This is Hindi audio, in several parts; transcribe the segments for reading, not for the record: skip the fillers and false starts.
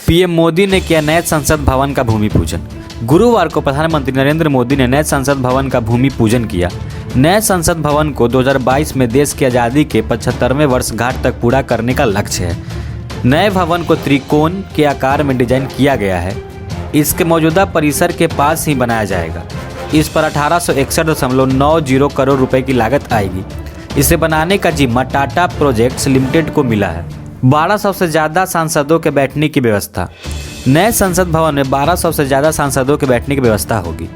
पीएम मोदी ने किया नए संसद भवन का भूमि पूजन। गुरुवार को प्रधानमंत्री नरेंद्र मोदी ने नए संसद भवन का भूमि पूजन किया। नए संसद भवन को 2022 में देश की आज़ादी के 75वें वर्षगांठ तक पूरा करने का लक्ष्य है। नए भवन को त्रिकोण के आकार में डिजाइन किया गया है। इसके मौजूदा परिसर के पास ही बनाया जाएगा। इस पर 1861.90 करोड़ रुपए की लागत आएगी। इसे बनाने का जिम्मा टाटा प्रोजेक्ट्स लिमिटेड को मिला है। 1200 से ज़्यादा सांसदों के बैठने की व्यवस्था। नए संसद भवन में 1200 से ज़्यादा सांसदों के बैठने की व्यवस्था होगी।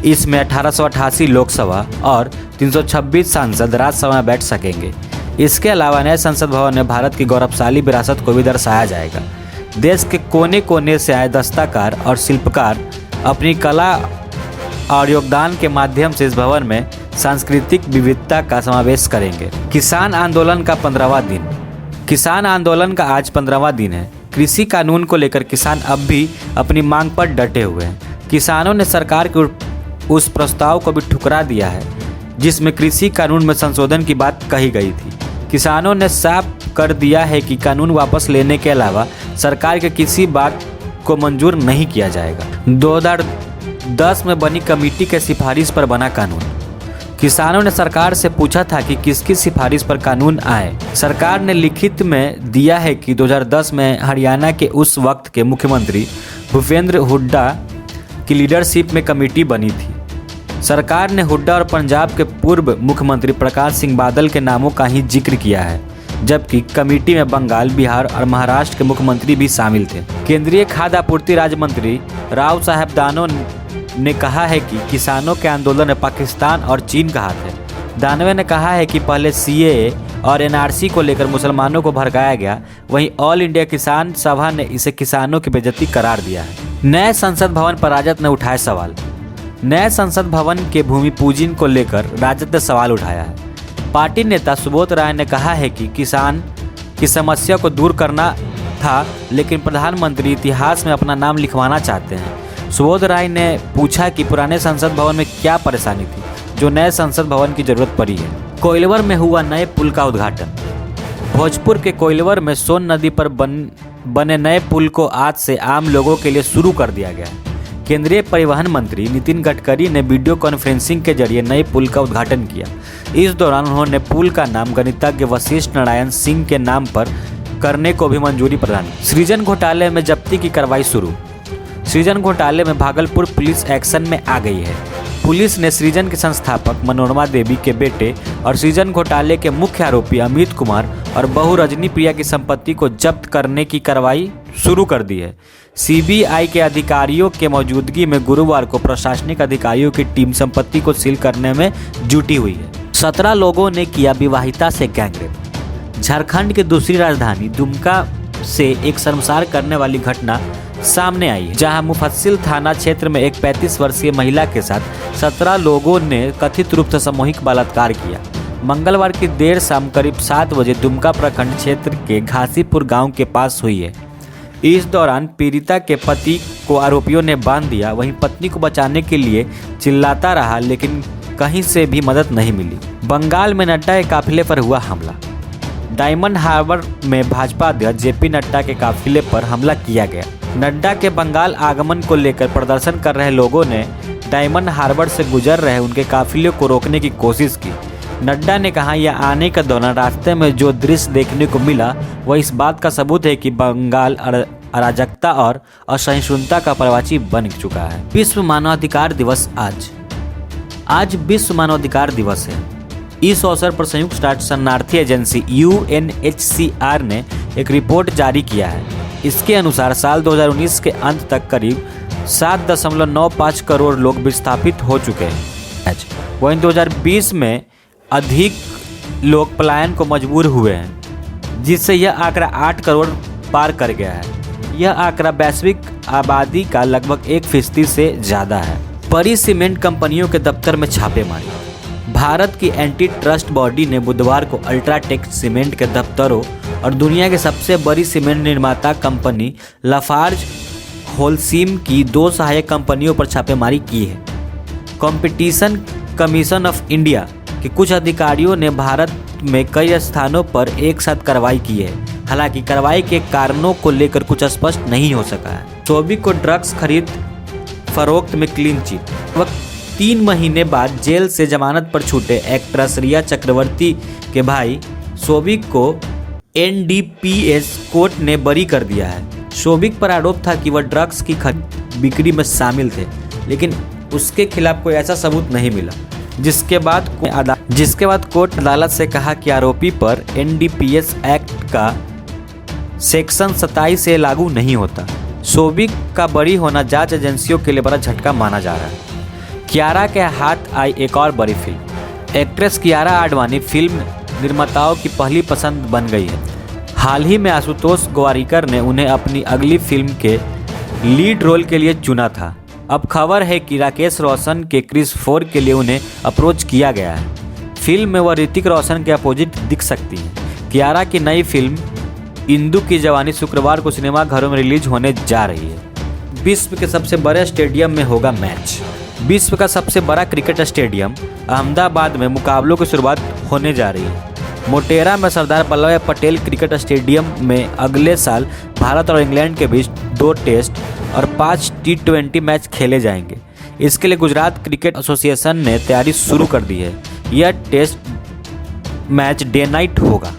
इसमें 1888 लोकसभा और 326 सांसद राज्यसभा में बैठ सकेंगे। इसके अलावा नए संसद भवन में भारत की गौरवशाली विरासत को भी दर्शाया जाएगा। देश के कोने कोने से आए दस्तकार और शिल्पकार अपनी कला और योगदान के माध्यम से इस भवन में सांस्कृतिक विविधता का समावेश करेंगे। किसान आंदोलन का 15वां दिन। किसान आंदोलन का आज 15वां दिन है। कृषि कानून को लेकर किसान अब भी अपनी मांग पर डटे हुए हैं। किसानों ने सरकार के उस प्रस्ताव को भी ठुकरा दिया है जिसमें कृषि कानून में संशोधन की बात कही गई थी। किसानों ने साफ कर दिया है कि कानून वापस लेने के अलावा सरकार के किसी बात को मंजूर नहीं किया जाएगा। 2010 में बनी कमेटी के सिफारिश पर बना कानून। किसानों ने सरकार से पूछा था कि किसकी सिफारिश पर कानून आए। सरकार ने लिखित में दिया है कि 2010 में हरियाणा के उस वक्त के मुख्यमंत्री भूपेंद्र हुड्डा की लीडरशिप में कमेटी बनी थी। सरकार ने हुड्डा और पंजाब के पूर्व मुख्यमंत्री प्रकाश सिंह बादल के नामों का ही जिक्र किया है, जबकि कमेटी में बंगाल, बिहार और महाराष्ट्र के मुख्यमंत्री भी शामिल थे। केंद्रीय खाद्य आपूर्ति राज्य मंत्री राव साहेब दानवे ने कहा है कि किसानों के आंदोलन में पाकिस्तान और चीन का हाथ है। दानवे ने कहा है कि पहले सीएए और एनआरसी को लेकर मुसलमानों को भड़काया गया, वहीं ऑल इंडिया किसान सभा ने इसे किसानों की बेइज्जती करार दिया है। नए संसद भवन पर राजद ने उठाए सवाल। नए संसद भवन के भूमि पूजन को लेकर राजद ने सवाल उठाया है। पार्टी नेता सुबोध राय ने कहा है कि किसान की समस्या को दूर करना था, लेकिन प्रधानमंत्री इतिहास में अपना नाम लिखवाना चाहते हैं। सुबोध राय ने पूछा कि पुराने संसद भवन में क्या परेशानी थी जो नए संसद भवन की जरूरत पड़ी है। कोइलवर में हुआ नए पुल का उद्घाटन। भोजपुर के कोइलवर में सोन नदी पर बने नए पुल को आज से आम लोगों के लिए शुरू कर दिया गया है। केंद्रीय परिवहन मंत्री नितिन गडकरी ने वीडियो कॉन्फ्रेंसिंग के जरिए नए पुल का उद्घाटन किया। इस दौरान उन्होंने पुल का नाम गणितज्ञ वशिष्ठ नारायण सिंह के नाम पर करने को भी मंजूरी प्रदान की। सृजन घोटाले में जब्ती की कार्रवाई शुरू। सृजन घोटाले में भागलपुर पुलिस एक्शन में आ गई है। पुलिस ने सृजन के संस्थापक मनोरमा देवी के बेटे और सृजन घोटाले के मुख्य आरोपी अमित कुमार और बहू रजनी प्रिया की संपत्ति को जब्त करने की कार्रवाई शुरू कर दी है। सीबीआई के अधिकारियों के मौजूदगी में गुरुवार को प्रशासनिक अधिकारियों की टीम संपत्ति को सील करने में जुटी हुई है। 17 लोगों ने किया विवाहिता से गैंगरेप। झारखंड की दूसरी राजधानी दुमका से एक शर्मसार करने वाली घटना सामने आई है, जहां मुफस्सिल थाना क्षेत्र में एक 35 वर्षीय महिला के साथ 17 लोगों ने कथित रूप से सामूहिक बलात्कार किया। मंगलवार की देर शाम करीब 7 बजे दुमका प्रखंड क्षेत्र के घासीपुर गांव के पास हुई है। इस दौरान पीड़िता के पति को आरोपियों ने बांध दिया। वहीं पत्नी को बचाने के लिए चिल्लाता रहा, लेकिन कहीं से भी मदद नहीं मिली। बंगाल में नड्डा के काफिले पर हुआ हमला। डायमंड हार्बर में भाजपा अध्यक्ष जेपी नड्डा के काफिले पर हमला किया गया। नड्डा के बंगाल आगमन को लेकर प्रदर्शन कर रहे लोगों ने डायमंड हार्बर से गुजर रहे उनके काफिले को रोकने की कोशिश की। नड्डा ने कहा, यह आने के दौरान रास्ते में जो दृश्य देखने को मिला वह इस बात का सबूत है कि बंगाल अराजकता और असहिष्णुता का प्रवासी बन चुका है। विश्व मानवाधिकार दिवस। आज विश्व मानवाधिकार दिवस है। इस अवसर पर संयुक्त राष्ट्र शरणार्थी एजेंसी UNHCR ने एक रिपोर्ट जारी किया है। इसके अनुसार साल 2019 के अंत तक करीब 7.95 करोड़ लोग विस्थापित हो चुके हैं। वहीं 2020 में अधिक लोग पलायन को मजबूर हुए हैं, जिससे यह आंकड़ा 8 करोड़ पार कर गया है। यह आंकड़ा वैश्विक आबादी का लगभग 1% से ज़्यादा है। बड़ी सीमेंट कंपनियों के दफ्तर में छापेमारी। भारत की एंटी ट्रस्ट बॉडी ने बुधवार को अल्ट्राटेक सीमेंट के दफ्तरों और दुनिया की सबसे बड़ी सीमेंट निर्माता कंपनी लाफार्ज होल्सीम की 2 सहायक कंपनियों पर छापेमारी की है। कॉम्पिटिशन कमीशन ऑफ इंडिया के कुछ अधिकारियों ने भारत में कई स्थानों पर एक साथ कार्रवाई की है। हालांकि कार्रवाई के कारणों को लेकर कुछ स्पष्ट नहीं हो सका है। शोभिक को ड्रग्स खरीद फरोख्त में क्लीन चिट। वह 3 महीने बाद जेल से जमानत पर छूटे एक्ट्रेस रिया चक्रवर्ती के भाई शोभिक को एनडीपीएस कोर्ट ने बरी कर दिया है। शोभिक पर आरोप था कि वह ड्रग्स की बिक्री में शामिल थे, लेकिन उसके खिलाफ कोई ऐसा सबूत नहीं मिला, जिसके बाद कोर्ट अदालत से कहा कि आरोपी पर एनडीपीएस एक्ट का सेक्शन 27 से लागू नहीं होता। शोभिक का बरी होना जांच एजेंसियों के लिए बड़ा झटका माना जा रहा है। कियारा के हाथ आई एक और बड़ी film. Actress Kiara Advani film निर्माताओं की पहली पसंद बन गई है। हाल ही में आशुतोष गोवारिकर ने उन्हें अपनी अगली फिल्म के लीड रोल के लिए चुना था। अब खबर है कि राकेश रोशन के क्रिस 4 के लिए उन्हें अप्रोच किया गया है। फिल्म में वह ऋतिक रोशन के अपोजिट दिख सकती हैं। कियारा की नई फिल्म इंदु की जवानी शुक्रवार को सिनेमाघरों में रिलीज होने जा रही है। विश्व के सबसे बड़े स्टेडियम में होगा मैच। विश्व का सबसे बड़ा क्रिकेट स्टेडियम अहमदाबाद में मुकाबलों की शुरुआत होने जा रही है। मोटेरा में सरदार वल्लभ भाई पटेल क्रिकेट स्टेडियम में अगले साल भारत और इंग्लैंड के बीच 2 टेस्ट और 5 T20 मैच खेले जाएंगे। इसके लिए गुजरात क्रिकेट एसोसिएशन ने तैयारी शुरू कर दी है। यह टेस्ट मैच डे नाइट होगा।